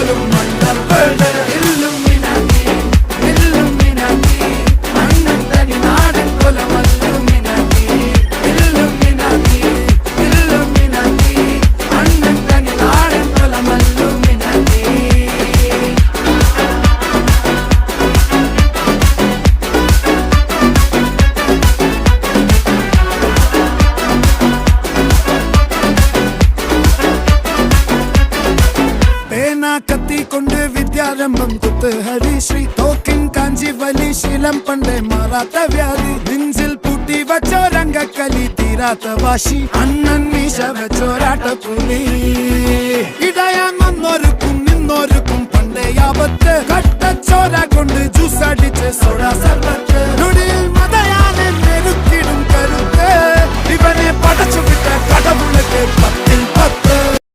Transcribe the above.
പോലും മണ്ടപ്പേട് Illuminati Illuminati അണ്ണൻ തനി നാടൻ കൊലമല്ലുമിനാറ്റി ഇല്ലുമിനാറ്റി ഇല്ലുമിനാറ്റി അണ്ണൻ തനി നാടൻ കൊലമല്ലുമിനാറ്റി. കത്തി കൊണ്ട് വിദ്യാരംഭം കുത്ത് ഹരിശ്രീ തോക്കിൻ കാഞ്ചി വലി ശീലം പണ്ടേ മാറാത്ത വ്യാധി നെഞ്ചിൽ പൂട്ടി വച്ചോരംഗക്കലി തീരാത്ത വാശി അണ്ണൻ മീശ വെച്ചോരാട്ട പുലി ഇടയാൻ വന്നോർക്കും നിന്നോർക്കും പണ്ടേ ആപത്ത് കട്ടച്ചോര കൊണ്ട് ജ്യൂസ് അടിച്ച് സോഡ